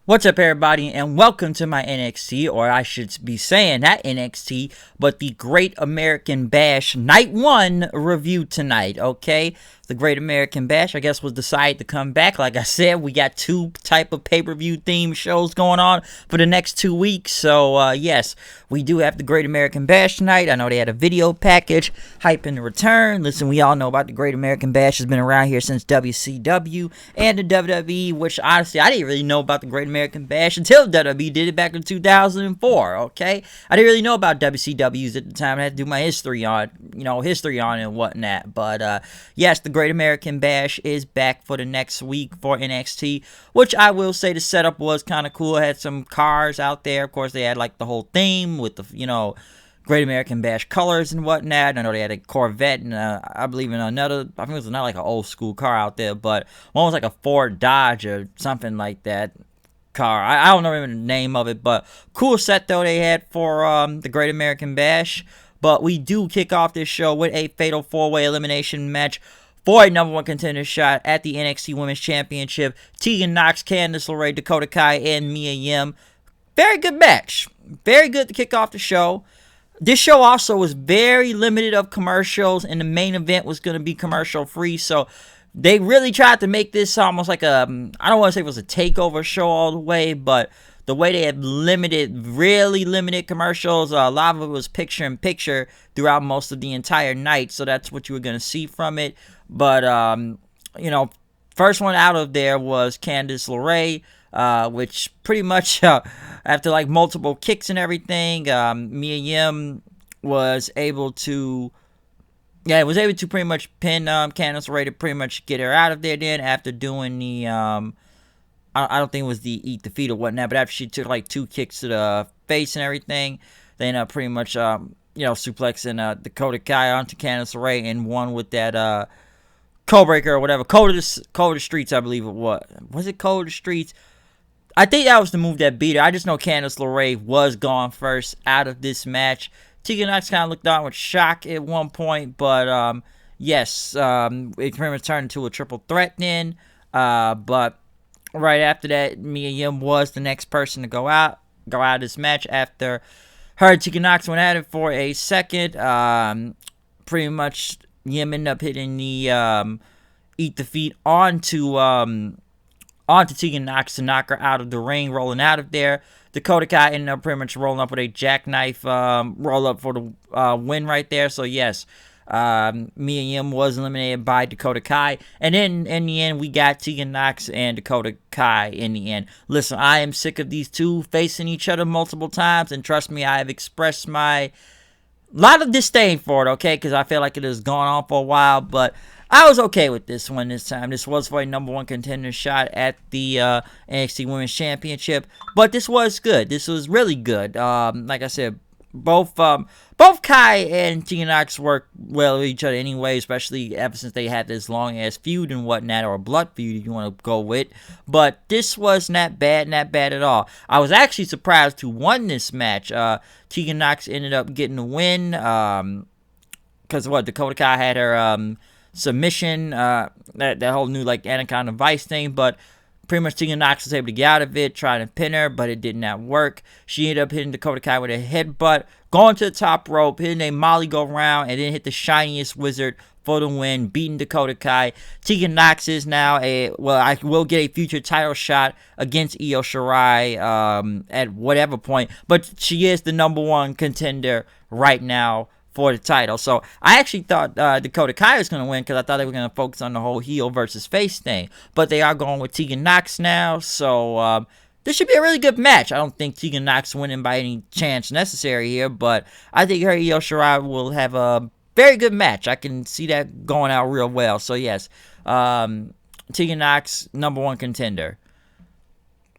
What's up, everybody, and welcome to my NXT, or I should be saying not NXT, but the Great American Bash Night 1 review tonight, okay? The Great American Bash, I guess, was decided to come back. Like I said, we got two type of pay-per-view themed shows going on for the next 2 weeks. So, yes, we do have the Great American Bash tonight. I know they had a video package hyping the return. Listen, we all know about the Great American Bash. Has been around here since WCW and the WWE, which, honestly, I didn't really know about the Great American Bash until WWE did it back in 2004, okay? I didn't really know about WCWs at the time. I had to do my history on it and whatnot. But, yes, the Great American Bash is back for the next week for NXT, which I will say the setup was kind of cool. It had some cars out there. Of course, they had like the whole theme with the, Great American Bash colors and whatnot. I know they had a Corvette and I believe in another, I think it was not like an old school car out there, but one was like a Ford Dodge or something like that car. I don't remember the name of it, but cool set though they had for the Great American Bash. But we do kick off this show with a fatal 4-way elimination match for a number one contender shot at the NXT Women's Championship. Tegan Nox, Candice LeRae, Dakota Kai, and Mia Yim. Very good match. Very good to kick off the show. This show also was very limited of commercials, and the main event was going to be commercial free. So they really tried to make this almost like I don't want to say it was a takeover show all the way, but the way they had really limited commercials, a lot of it was picture-in-picture throughout most of the entire night. So that's what you were going to see from it. But, first one out of there was Candice LeRae, which pretty much, after like multiple kicks and everything, Mia Yim was able to pretty much pin Candice LeRae to pretty much get her out of there then after doing the, I don't think it was the eat the feet or whatnot, but after she took like 2 kicks to the face and everything, they ended up pretty much, suplexing Dakota Kai onto Candice LeRae and won with that, Code Breaker or whatever. Code of the Streets, I believe it was. Was it Code of the Streets? I think that was the move that beat her. I just know Candice LeRae was gone first out of this match. Tegan Nox kind of looked on with shock at one point, but yes, it pretty much turned into a triple threat then. But right after that, Mia Yim was the next person to go out of this match after her and Tegan Nox went at it for a second. Pretty much Yim ended up hitting the eat the feet onto Tegan Nox to knock her out of the ring, rolling out of there. Dakota Kai ended up pretty much rolling up with a jackknife roll up for the win right there. So yes, Mia Yim was eliminated by Dakota Kai. And then in the end, we got Tegan Nox and Dakota Kai in the end. Listen, I am sick of these two facing each other multiple times. And trust me, I have expressed my lot of disdain for it, okay? Because I feel like it has gone on for a while. But I was okay with this one this time. This was for a number one contender shot at the NXT Women's Championship. But this was good. This was really good. Like I said, both Kai and Tegan Nox work well with each other anyway, especially ever since they had this long-ass feud and whatnot, or a blood feud if you want to go with. But this was not bad at all. I was actually surprised who won this match. Tegan Nox ended up getting the win because Dakota Kai had her submission, that whole new like Anaconda Vice thing, but pretty much Tegan Nox was able to get out of it, trying to pin her, but it did not work. She ended up hitting Dakota Kai with a headbutt, going to the top rope, hitting a Molly go round, and then hit the shiniest wizard for the win, beating Dakota Kai. Tegan Nox is now I will get a future title shot against Io Shirai at whatever point, but she is the number one contender right now for the title. So I actually thought Dakota Kai was going to win because I thought they were going to focus on the whole heel versus face thing. But they are going with Tegan Nox now. So this should be a really good match. I don't think Tegan Nox winning by any chance necessary here, but I think her Io Shirai will have a very good match. I can see that going out real well. So yes, Tegan Nox, number one contender.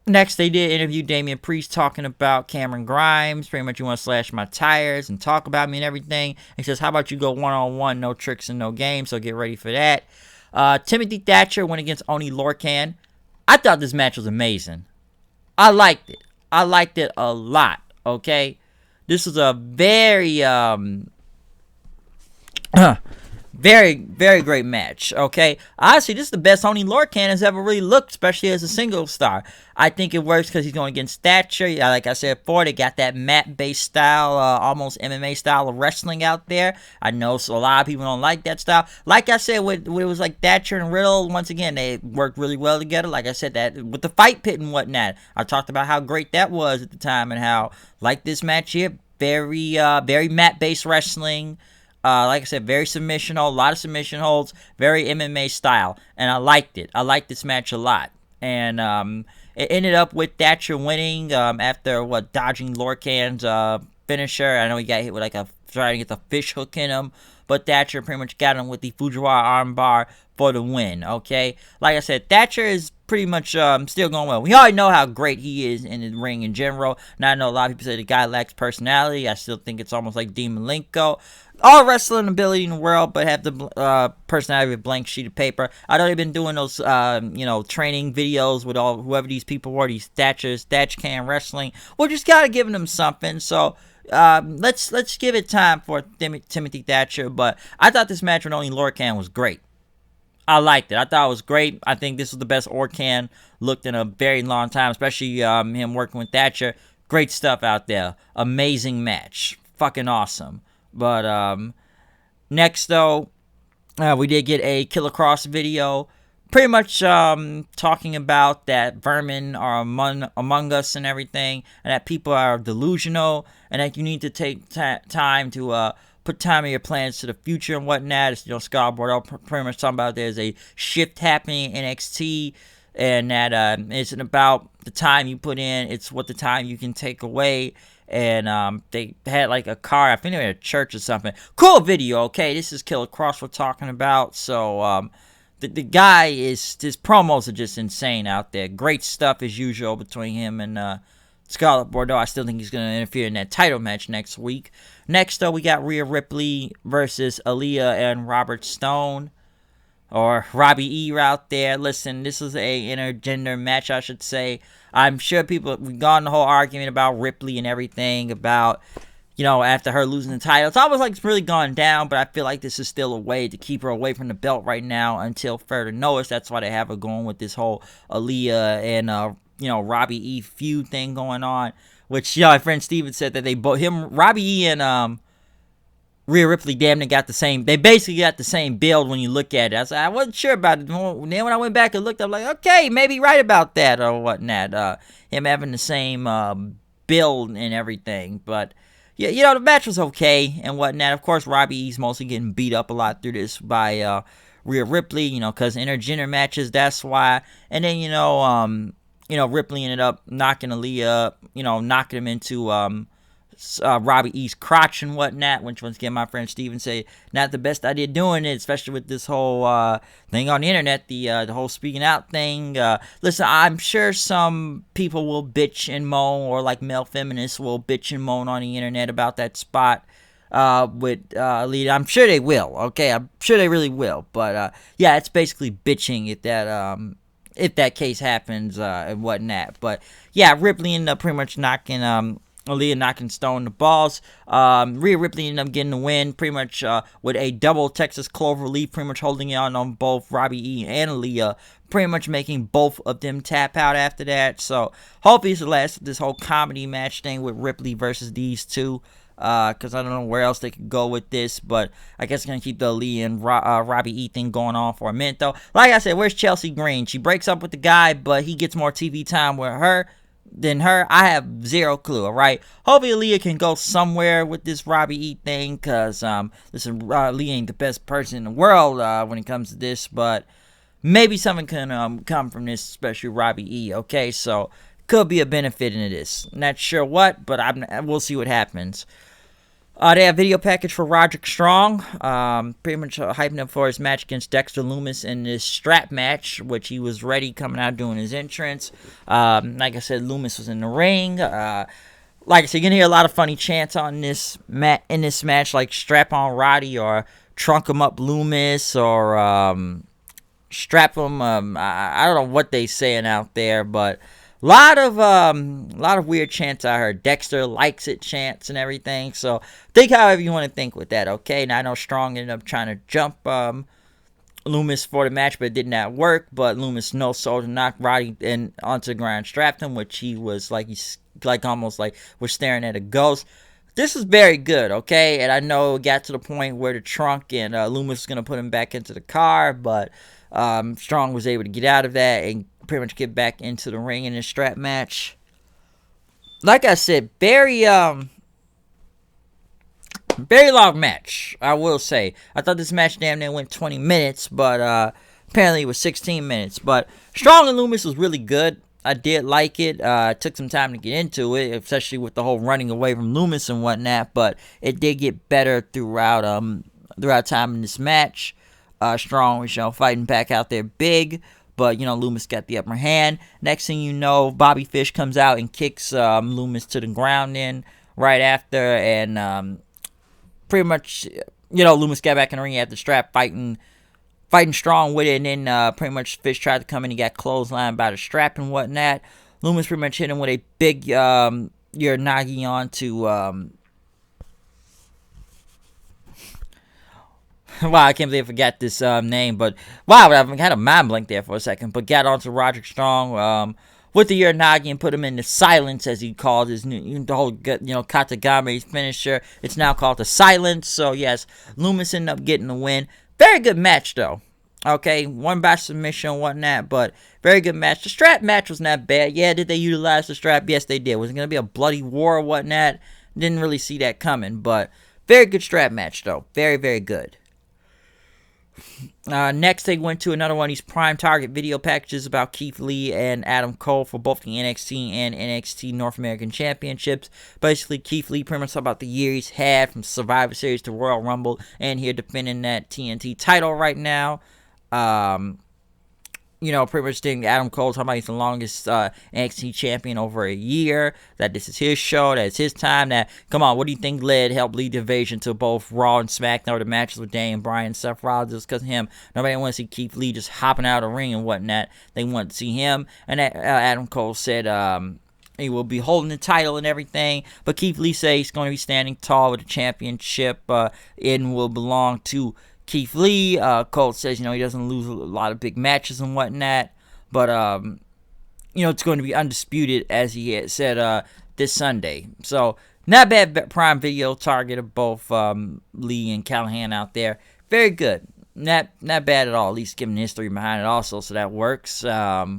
Next, they did interview Damian Priest talking about Cameron Grimes. Pretty much, you want to slash my tires and talk about me and everything. He says, how about you go one-on-one, no tricks and no games, so get ready for that. Timothy Thatcher went against Oni Lorcan. I thought this match was amazing. I liked it. I liked it a lot, okay? This was a very Very, very great match. Okay, honestly, this is the best Tony Lorcan has ever really looked, especially as a single star. I think it works because he's going against Thatcher. Yeah, like I said before, they got that mat-based style, almost MMA style of wrestling out there. I know so a lot of people don't like that style. Like I said, with it was like Thatcher and Riddle. Once again, they worked really well together. Like I said, that with the fight pit and whatnot, I talked about how great that was at the time and how like this match here, very mat-based wrestling. Like I said, very submission hold, a lot of submission holds, very MMA style, and I liked it. I liked this match a lot, and it ended up with Thatcher winning after dodging Lorcan's finisher. I know he got hit with trying to get the fish hook in him, but Thatcher pretty much got him with the Fujiwara armbar for the win. Okay, like I said, Thatcher is pretty much still going well. We already know how great he is in the ring in general. Now I know a lot of people say the guy lacks personality. I still think it's almost like Dean Malenko. All wrestling ability in the world, but have the personality of a blank sheet of paper. I know they've been doing those, training videos with whoever these people were, these Thatchers, Thatch Can Wrestling. Well, just gotta give them something. So let's give it time for Timothy Thatcher. But I thought this match with only Lorcan was great. I liked it. I thought it was great. I think this was the best Orcan looked in a very long time, especially him working with Thatcher. Great stuff out there. Amazing match. Fucking awesome. But next, though, we did get a Killer Cross video. Pretty much talking about that vermin are among us and everything, and that people are delusional, and that you need to take time to put time in your plans to the future and whatnot. It's, Scott Bordeaux pretty much talking about there's a shift happening in NXT, and that isn't about the time you put in, it's what the time you can take away. And they had like a car, I think they were at a church or something. Cool video, okay? This is Killer Cross we're talking about. So the guy his promos are just insane out there. Great stuff as usual between him and Scarlett Bordeaux. I still think he's going to interfere in that title match next week. Next, though, we got Rhea Ripley versus Aaliyah and Robert Stone. Or Robbie E out there. Listen, this is a intergender match, I should say. I'm sure we've gone the whole argument about Ripley and everything about, after her losing the title. It's almost like it's really gone down, but I feel like this is still a way to keep her away from the belt right now until further notice. That's why they have her going with this whole Aaliyah and, Robbie E feud thing going on. Which, my friend Steven said that Robbie E and, Rhea Ripley damn near got the same. They basically got the same build when you look at it. I wasn't sure about it. Then when I went back and looked, I'm like, okay, maybe right about that or whatnot. Him having the same build and everything. But yeah, the match was okay and whatnot. Of course, Robbie E's mostly getting beat up a lot through this by Rhea Ripley. Because intergender matches. That's why. And then Ripley ended up knocking Aaliyah. Knocking him into Robbie E's crotch and whatnot, which once again my friend Steven said not the best idea doing it, especially with this whole thing on the internet, the whole speaking out thing. Listen, I'm sure some people will bitch and moan, or like male feminists will bitch and moan on the internet about that spot with Lita. I'm sure they will. Okay, I'm sure they really will. But yeah, it's basically bitching if that case happens and whatnot. But yeah, Ripley ended up pretty much knocking Aaliyah knocking Stone the balls. Rhea Ripley ended up getting the win pretty much with a double Texas Clover Leaf, pretty much holding it on both Robbie E and Aaliyah, pretty much making both of them tap out after that. So hopefully it's the last of this whole comedy match thing with Ripley versus these two. Because I don't know where else they could go with this, but I guess going to keep the Aaliyah and Robbie E thing going on for a minute, though. Like I said, where's Chelsea Green? She breaks up with the guy, but he gets more TV time with her than her. I have zero clue, alright? Hopefully Aaliyah can go somewhere with this Robbie E thing, because, listen, Aaliyah ain't the best person in the world when it comes to this, but maybe something can come from this, especially Robbie E, okay? So, could be a benefit in this. Not sure what, but we'll see what happens. They have a video package for Roderick Strong, pretty much hyping up for his match against Dexter Lumis in this strap match, which he was ready coming out doing his entrance. Like I said, Lumis was in the ring. Like I said, you're going to hear a lot of funny chants on this in this match, like strap on Roddy or trunk him up Lumis or strap him. I don't know what they saying out there, but lot of weird chants I heard. Dexter likes it chants and everything. So think however you want to think with that, okay? Now I know Strong ended up trying to jump Lumis for the match, but it did not work. But Lumis no sold to knock Roddy and onto the ground, strapped him, which he was he's almost like was staring at a ghost. This is very good, okay? And I know it got to the point where the trunk and Lumis was going to put him back into the car, but Strong was able to get out of that and pretty much get back into the ring in this strap match. Like I said, very long match, I will say. I thought this match damn near went 20 minutes, but apparently it was 16 minutes. But Strong and Lumis was really good. I did like it. It took some time to get into it, especially with the whole running away from Lumis and whatnot. But it did get better throughout time in this match. Strong was fighting back out there big, but Lumis got the upper hand. Next thing you know, Bobby Fish comes out and kicks Lumis to the ground right after, and pretty much Lumis got back in the ring at the strap, fighting Strong with it, and then pretty much Fish tried to come in and got clotheslined by the strap and whatnot. Lumis pretty much hit him with a big Uranagi onto wow, I can't believe I forgot this name, but wow, I had a mind blank there for a second. But got onto Roderick Strong with the Uranagi and put him into silence, as he called his the whole Katagami finisher. It's now called the Silence. So yes, Lumis ended up getting the win. Very good match though. Okay, won by submission and whatnot, but very good match. The strap match was not bad. Yeah, did they utilize the strap? Yes, they did. Was it going to be a bloody war or whatnot? Didn't really see that coming, but very good strap match though. Very, very good. Next, they went to another one of these Prime Target video packages about Keith Lee and Adam Cole for both the NXT and NXT North American Championships. Basically, Keith Lee pretty much talked about the year he's had from Survivor Series to Royal Rumble, and here defending that TNT title right now. Pretty much thing Adam Cole talking about he's the longest NXT champion over a year, that this is his show, that it's his time, that, come on, what do you think helped lead the division to both Raw and SmackDown, the matches with Daniel Bryan and Seth Rollins? Just because of him. Nobody wants to see Keith Lee just hopping out of the ring and whatnot. They want to see him. And Adam Cole said he will be holding the title and everything, but Keith Lee said he's going to be standing tall with the championship and will belong to Keith Lee. Cole says, he doesn't lose a lot of big matches and whatnot, but, it's going to be undisputed, as he had said this Sunday. So, not bad Prime Video target of both Lee and Callahan out there. Very good. Not bad at all, at least given the history behind it also, so that works. They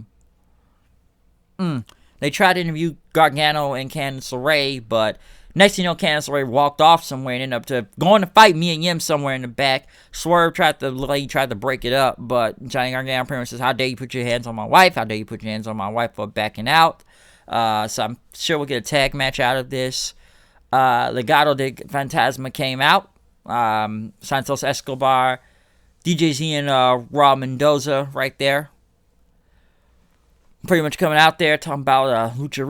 tried to interview Gargano and Candice LeRae, but next thing you know, Candice LeRae walked off somewhere and ended up going to fight Mia Yim somewhere in the back. Swerve tried to break it up, but Johnny Gargano pretty much says, "How dare you put your hands on my wife? How dare you put your hands on my wife for backing out?" So I'm sure we'll get a tag match out of this. Legado de Fantasma came out. Santos Escobar, DJZ, and Raul Mendoza right there. Pretty much coming out there talking about Lucha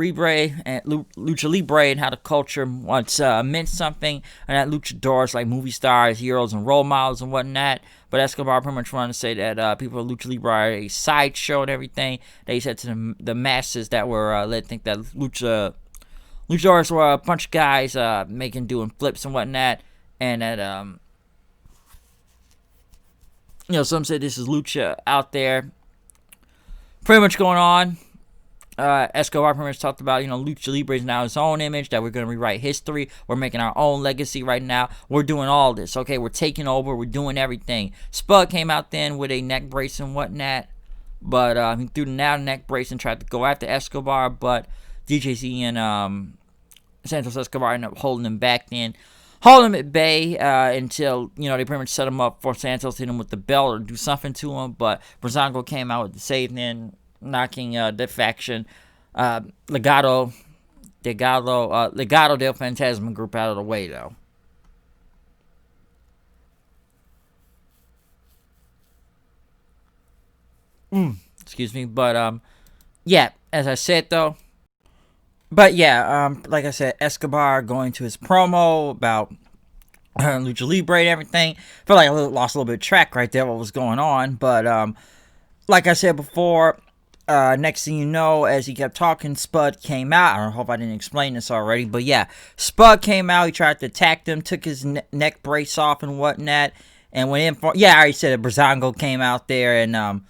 Libre and how the culture once meant something, and that luchadors like movie stars, heroes, and role models and whatnot. But Escobar pretty much wanted to say that people at Lucha Libre are a sideshow and everything. They said to the masses that were led to think that luchadors were a bunch of guys doing flips and whatnot, and that some said this is lucha out there. Pretty much going on. Escobar pretty much talked about, Lucha Libre is now his own image, that we're going to rewrite history. We're making our own legacy right now. We're doing all this, okay? We're taking over. We're doing everything. Spud came out then with a neck brace and whatnot, but he threw the now neck brace and tried to go after Escobar, but DJZ and Santos Escobar ended up holding him back then. Holding him at bay until, they pretty much set him up for Santos to hit him with the belt or do something to him. But Brazango came out with the save then, knocking the faction Legado del Fantasma group out of the way, though. Excuse me. But, yeah, as I said, though. But yeah, like I said, Escobar going to his promo about Lucha Libre and everything. Felt like I lost a little bit of track right there, what was going on. But like I said before, Next thing you know, as he kept talking, Spud came out. I hope I didn't explain this already, but yeah, Spud came out. He tried to attack them, took his neck brace off and whatnot, and went in for. Yeah, I already said it. Brazongo came out there and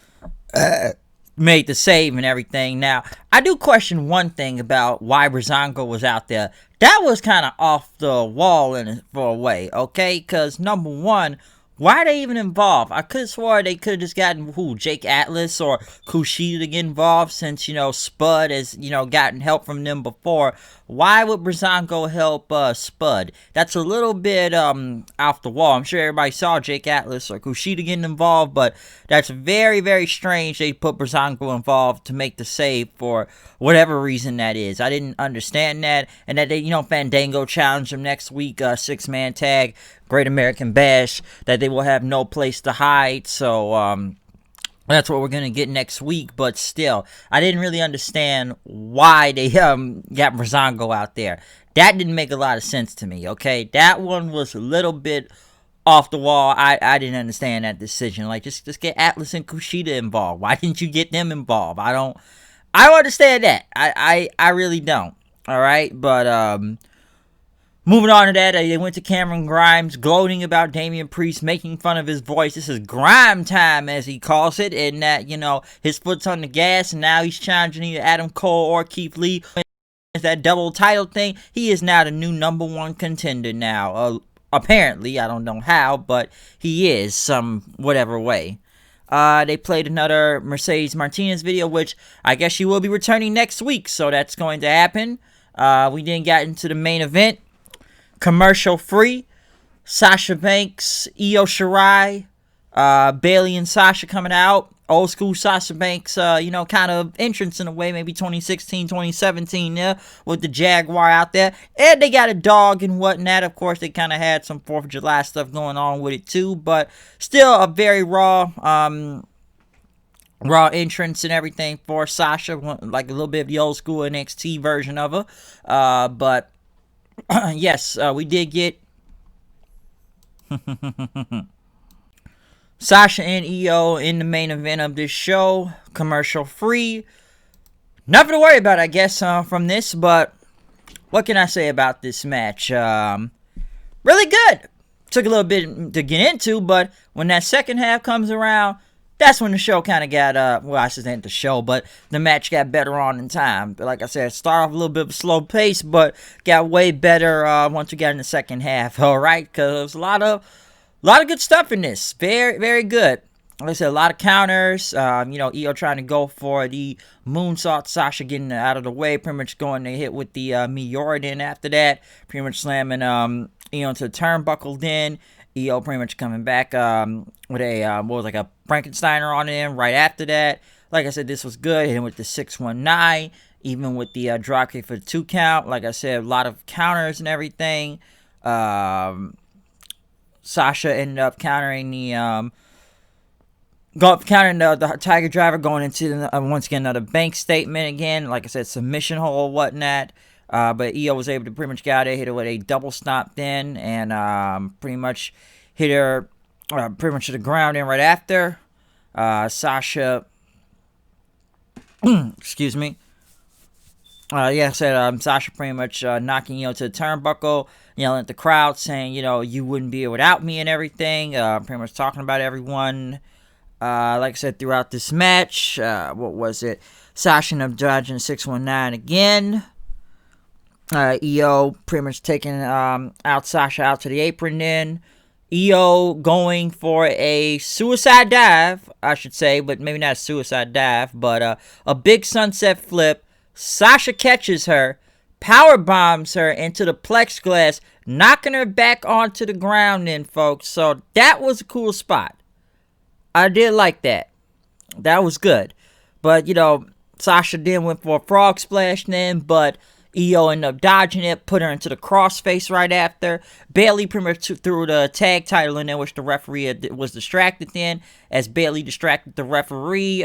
made the save and everything. Now, I do question one thing about why Brazongo was out there. That was kind of off the wall for a way, okay? Because number one, why are they even involved? I could have swore they could have just gotten Jake Atlas or Kushida to get involved since, Spud has, gotten help from them before. Why would Brazongo help Spud? That's a little bit off the wall. I'm sure everybody saw Jake Atlas or Kushida getting involved, but that's very, very strange they put Brazongo involved to make the save for whatever reason that is. I didn't understand that. And that they, Fandango challenged him next week, 6-man tag, Great American Bash, that they will have no place to hide. So, that's what we're going to get next week, but still, I didn't really understand why they got Brazongo out there. That didn't make a lot of sense to me, okay? That one was a little bit off the wall. I didn't understand that decision. Like, just get Atlas and Kushida involved. Why didn't you get them involved? I don't understand that. I really don't, all right? But, moving on to that, they went to Cameron Grimes, gloating about Damian Priest, making fun of his voice. This is grime time, as he calls it, and that, his foot's on the gas, and now he's challenging either Adam Cole or Keith Lee. That double title thing, he is now the new #1 contender now. Apparently, I don't know how, but he is, some whatever way. They played another Mercedes Martinez video, which I guess she will be returning next week, so that's going to happen. We then got into the main event. Commercial free. Sasha Banks, Io Shirai, Bayley and Sasha coming out. Old school Sasha Banks, kind of entrance in a way, maybe 2016, 2017, yeah, with the Jaguar out there. And they got a dog and whatnot. Of course, they kind of had some 4th of July stuff going on with it too, but still a very raw entrance and everything for Sasha, like a little bit of the old school NXT version of her. But yes, we did get Sasha and Io in the main event of this show, commercial free. Nothing to worry about, I guess, from this, but what can I say about this match? Really good. Took a little bit to get into, but when that second half comes around, that's when the show kind of got, I shouldn't the show, but the match got better on in time. But like I said, start off a little bit of a slow pace, but got way better once we got in the second half, all right? Because a lot of good stuff in this. Very, very good. Like I said, a lot of counters. Io trying to go for the moonsault. Sasha getting out of the way. Pretty much going to hit with the Miura then after that. Pretty much slamming Io into the turnbuckle then. Io pretty much coming back with a, a Frankensteiner on him right after that. Like I said, this was good. Hitting with the 619. Even with the dropkick for the 2 count. Like I said, a lot of counters and everything. Sasha ended up countering the the Tiger Driver, going into once again another bank statement again. Like I said, submission hole or whatnot. But Io was able to pretty much get out there, hit her with a double stomp then, and pretty much hit her pretty much to the ground then right after. Sasha, excuse me. I said Sasha pretty much knocking Io to the turnbuckle, yelling at the crowd, saying, you wouldn't be here without me and everything. Pretty much talking about everyone. Like I said, throughout this match, what was it? Sasha ended up dodging 619 again. Io pretty much taking out Sasha out to the apron then. Io going for a suicide dive, I should say, but maybe not a suicide dive, but a big sunset flip. Sasha catches her, power bombs her into the plexiglass, knocking her back onto the ground then, folks. So that was a cool spot. I did like that. That was good. But, Sasha then went for a frog splash then, but Io ended up dodging it, put her into the crossface right after. Bayley pretty much threw the tag title in there, which the referee was distracted then. As Bayley distracted the referee,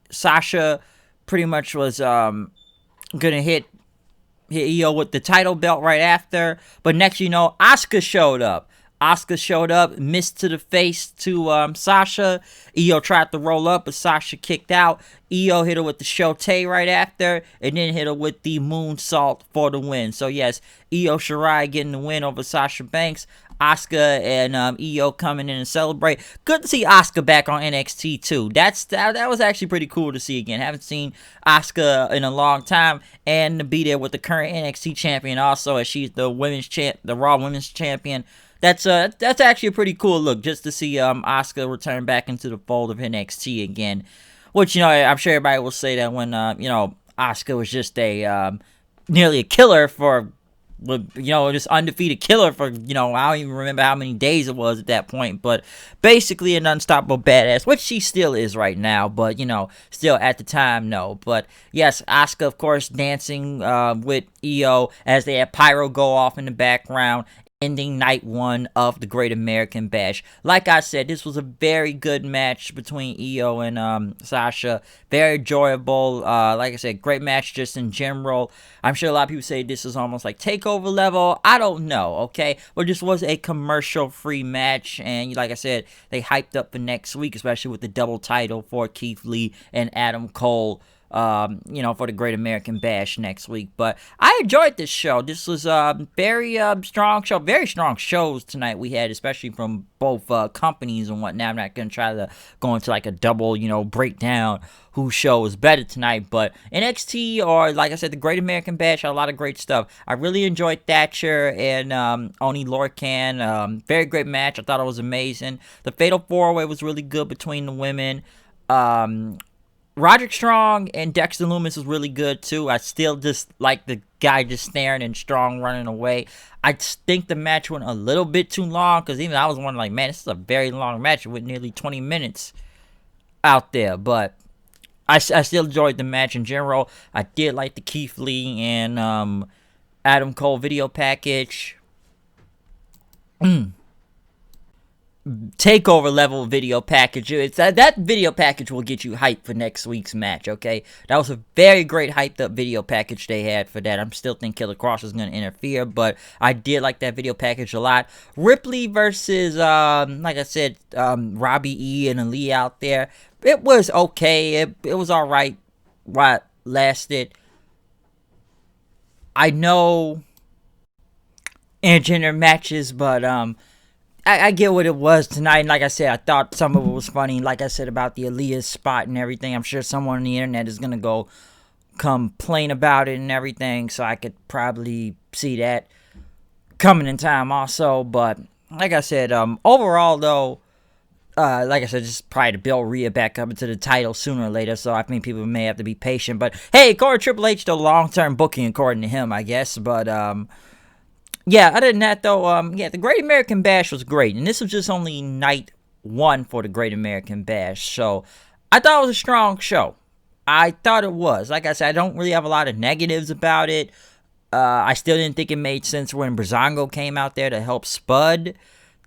Sasha pretty much was going to hit Io with the title belt right after. But next, Asuka showed up. Asuka showed up, missed to the face to Sasha. Io tried to roll up, but Sasha kicked out. Io hit her with the Shote right after, and then hit her with the moonsault for the win. So yes, Io Shirai getting the win over Sasha Banks. Asuka and Io coming in and celebrate. Good to see Asuka back on NXT too. That was actually pretty cool to see again. Haven't seen Asuka in a long time, and to be there with the current NXT champion also, as she's the Raw Women's Champion. That's actually a pretty cool look, just to see Asuka return back into the fold of NXT again. Which, I'm sure everybody will say that when Asuka was just a nearly a killer for, just undefeated killer for, I don't even remember how many days it was at that point, but basically an unstoppable badass, which she still is right now, but, still at the time, no. But, yes, Asuka, of course, dancing with Io as they had Pyro go off in the background, ending night 1 of the Great American Bash. Like I said, this was a very good match between Io and Sasha. Very enjoyable. Like I said, great match just in general. I'm sure a lot of people say this is almost like TakeOver level. I don't know, okay? But this was a commercial-free match, and like I said, they hyped up for next week, especially with the double title for Keith Lee and Adam Cole. For the Great American Bash next week. But I enjoyed this show. This was a very strong show. Very strong shows tonight we had, especially from both companies and whatnot. I'm not going to try to go into like a double, breakdown whose show was better tonight. But NXT, or like I said, the Great American Bash, had a lot of great stuff. I really enjoyed Thatcher and Oni Lorcan. Very great match. I thought it was amazing. The Fatal 4-Way was really good between the women. Roderick Strong and Dexter Lumis was really good too. I still just like the guy just staring and Strong running away. I think the match went a little bit too long, because even I was wondering, like, man, this is a very long match with nearly 20 minutes out there. But I still enjoyed the match in general. I did like the Keith Lee and Adam Cole video package. TakeOver level video package. That video package will get you hyped for next week's match, okay? That was a very great hyped up video package they had for that. I'm still think Killer Cross is going to interfere, but I did like that video package a lot. Ripley versus, like I said, Robbie E and Ali out there. It was okay. It was alright while it lasted. I know intergender matches, but, I get what it was tonight, and like I said, I thought some of it was funny. Like I said about the Aaliyah spot and everything, I'm sure someone on the internet is going to go complain about it and everything, so I could probably see that coming in time also. But like I said, overall though, like I said, just probably to build Rhea back up into the title sooner or later, so I think people may have to be patient. But hey, according to Triple H, the long-term booking according to him, I guess. But yeah, other than that, though, the Great American Bash was great. And this was just only night 1 for the Great American Bash. So, I thought it was a strong show. I thought it was. Like I said, I don't really have a lot of negatives about it. I still didn't think it made sense when Breezango came out there to help Spud.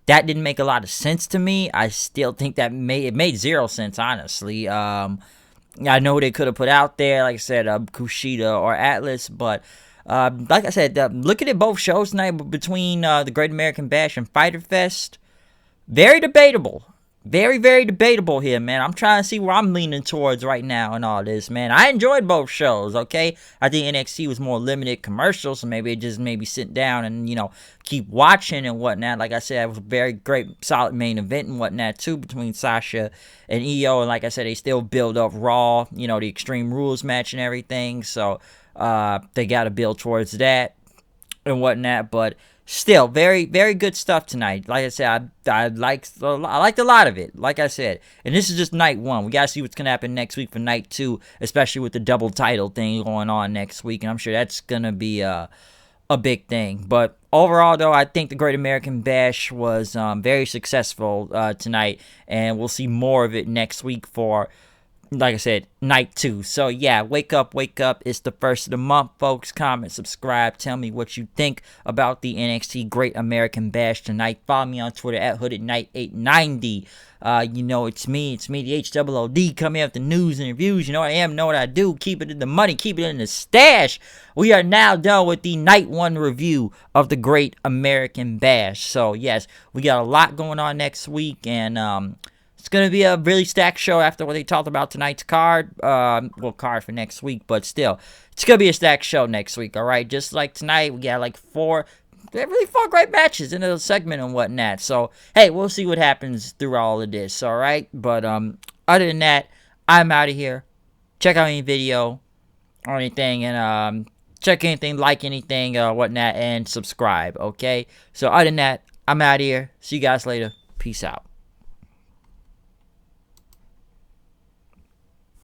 That didn't make a lot of sense to me. I still think that it made zero sense, honestly. I know they could have put out there, like I said, Kushida or Atlas, but like I said, looking at both shows tonight between the Great American Bash and Fyter Fest, very debatable. Very, very debatable here, man. I'm trying to see where I'm leaning towards right now and all this, man. I enjoyed both shows, okay? I think NXT was more limited commercial, so maybe it just made me sit down and, keep watching and whatnot. Like I said, it was a very great, solid main event and whatnot, too, between Sasha and Io. And like I said, they still build up Raw, the Extreme Rules match and everything. So, they got to build towards that and whatnot, but still, very, very good stuff tonight. Like I said, I liked a lot of it, like I said. And this is just night 1. We got to see what's going to happen next week for night 2, especially with the double title thing going on next week. And I'm sure that's going to be a big thing. But overall, though, I think the Great American Bash was very successful tonight. And we'll see more of it next week for like I said, night 2. So yeah, wake up. It's the first of the month, folks. Comment, subscribe, tell me what you think about the NXT Great American Bash tonight. Follow me on Twitter at HoodedKnight890. You know, it's me, the HOOD, coming up with the news and reviews. You know what I am, know what I do. Keep it in the money, keep it in the stash. We are now done with the night 1 review of the Great American Bash. So yes, we got a lot going on next week, and it's going to be a really stacked show after what they talked about tonight's card. Card for next week, but still, it's going to be a stacked show next week, all right? Just like tonight, we got like 4 great matches in the segment and whatnot. So, hey, we'll see what happens through all of this, all right? But other than that, I'm out of here. Check out any video or anything, and check anything, like anything, whatnot, and subscribe, okay? So, other than that, I'm out of here. See you guys later. Peace out.